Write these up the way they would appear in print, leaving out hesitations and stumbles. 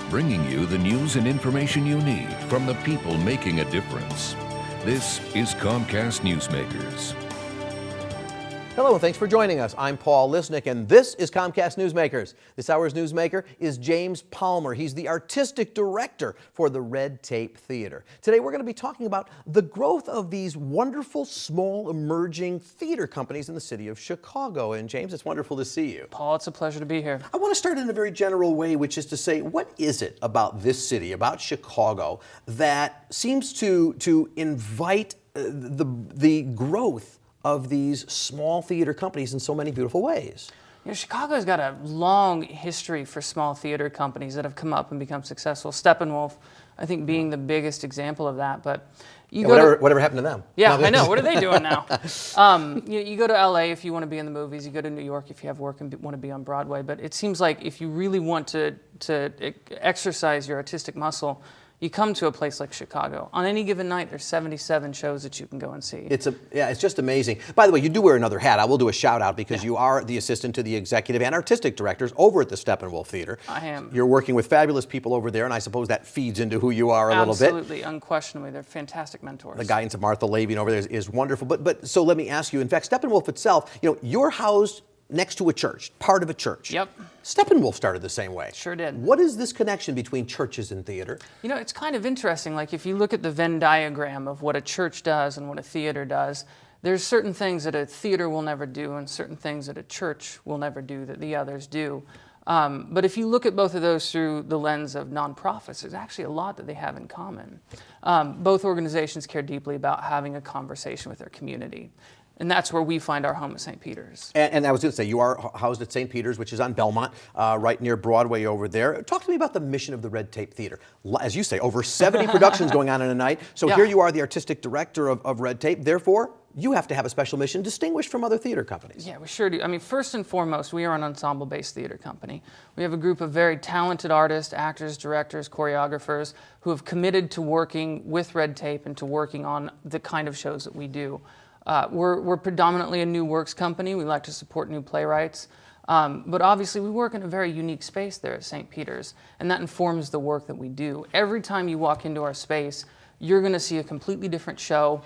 bringing you the news and information you need from the people making a difference. This is Comcast Newsmakers. Hello and thanks for joining us. I'm Paul Lisnick and this is Comcast Newsmakers. This hour's newsmaker is James Palmer. He's the artistic director for the Red Tape Theater. Today we're going to be talking about the growth of these wonderful, small, emerging theater companies in the city of Chicago. And James, it's wonderful to see you. Paul, it's a pleasure to be here. I want to start in a very general way, which is to say, what is it about this city, about Chicago, that seems to invite the growth of these small theater companies in so many beautiful ways? You know, Chicago's got a long history for small theater companies that have come up and become successful. Steppenwolf, I think, being the biggest example of that. But whatever happened to them? Yeah, I know. What are they doing now? You go to LA if you want to be in the movies. You go to New York if you have work and want to be on Broadway. But it seems like if you really want to exercise your artistic muscle, you come to a place like Chicago. On any given night, there's 77 shows that you can go and see. It's just amazing. By the way, you do wear another hat. I will do a shout out because you are the assistant to the executive and artistic directors over at the Steppenwolf Theater. I am. You're working with fabulous people over there, and I suppose that feeds into who you are a little bit. Absolutely, unquestionably. They're fantastic mentors. The guidance of Martha Lavian over there is wonderful. But so let me ask you, in fact, Steppenwolf itself, you're housed next to a church, part of a church. Yep. Steppenwolf started the same way. Sure did. What is this connection between churches and theater? You know, it's kind of interesting. Like if you look at the Venn diagram of what a church does and what a theater does, there's certain things that a theater will never do and certain things that a church will never do that the others do. But if you look at both of those through the lens of nonprofits, there's actually a lot that they have in common. Both organizations care deeply about having a conversation with their community. And that's where we find our home at St. Peter's. And I was going to say, you are housed at St. Peter's, which is on Belmont, right near Broadway over there. Talk to me about the mission of the Red Tape Theater. As you say, over 70 productions going on in a night. So here you are, the artistic director of Red Tape. Therefore, you have to have a special mission distinguished from other theater companies. Yeah, we sure do. I mean, first and foremost, we are an ensemble-based theater company. We have a group of very talented artists, actors, directors, choreographers who have committed to working with Red Tape and to working on the kind of shows that we do. We're predominantly a new works company. We like to support new playwrights. But obviously we work in a very unique space there at St. Peter's, and that informs the work that we do. Every time you walk into our space, you're going to see a completely different show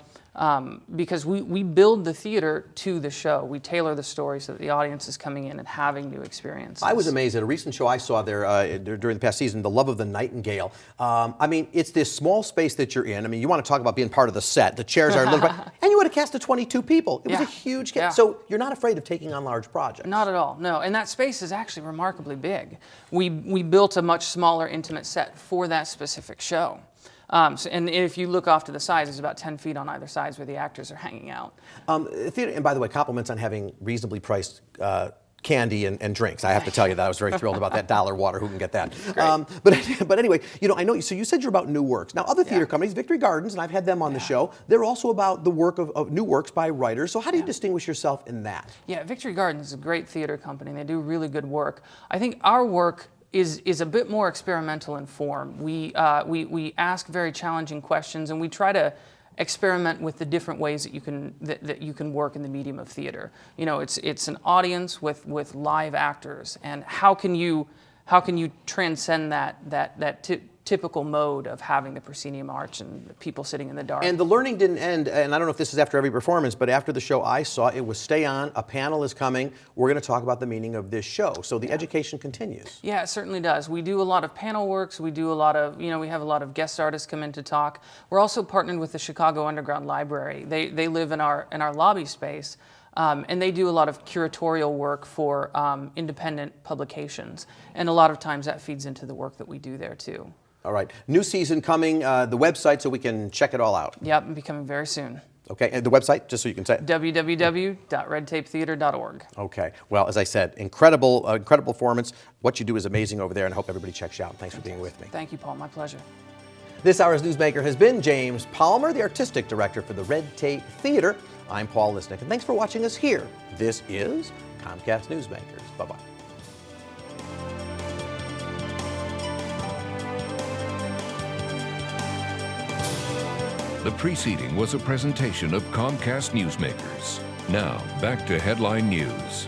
because we build the theater to the show. We tailor the story so that the audience is coming in and having new experiences. I was amazed at a recent show I saw there during the past season, The Love of the Nightingale. I mean, it's this small space that you're in. I mean, you want to talk about being part of the set. The chairs are a little bit, and you had a cast of 22 people. It was a huge cast. Yeah. So you're not afraid of taking on large projects. Not at all, no. And that space is actually remarkably big. We built a much smaller, intimate set for that specific show. And if you look off to the sides, there's about 10 feet on either sides where the actors are hanging out. Theater, and by the way, compliments on having reasonably priced candy and drinks. I have to tell you that I was very thrilled about that dollar water. Who can get that? But anyway, I know. So you said you're about new works. Now, other theater companies, Victory Gardens, and I've had them on the show. They're also about the work of new works by writers. So how do you distinguish yourself in that? Yeah, Victory Gardens is a great theater company. And they do really good work. I think our work is a bit more experimental in form. We ask very challenging questions, and we try to experiment with the different ways that you can work in the medium of theater. You know, it's an audience with live actors, and how can you transcend that typical mode of having the proscenium arch and people sitting in the dark. And the learning didn't end, and I don't know if this is after every performance, but after the show I saw, it was stay on, a panel is coming, we're going to talk about the meaning of this show. So the education continues. Yeah, it certainly does. We do a lot of panel works, we do a lot of, we have a lot of guest artists come in to talk. We're also partnered with the Chicago Underground Library. They live in our lobby space. And they do a lot of curatorial work for independent publications. And a lot of times that feeds into the work that we do there too. All right. New season coming, the website so we can check it all out. Yep, and becoming very soon. Okay, and the website, just so you can say it. www.redtapetheater.org. Okay, well, as I said, incredible performance. What you do is amazing over there, and I hope everybody checks you out. Thanks for being with me. Thank you, Paul. My pleasure. This hour's newsmaker has been James Palmer, the artistic director for the Red Tape Theater. I'm Paul Lisnick, and thanks for watching us here. This is Comcast Newsmakers. Bye-bye. The preceding was a presentation of Comcast Newsmakers. Now, back to headline news.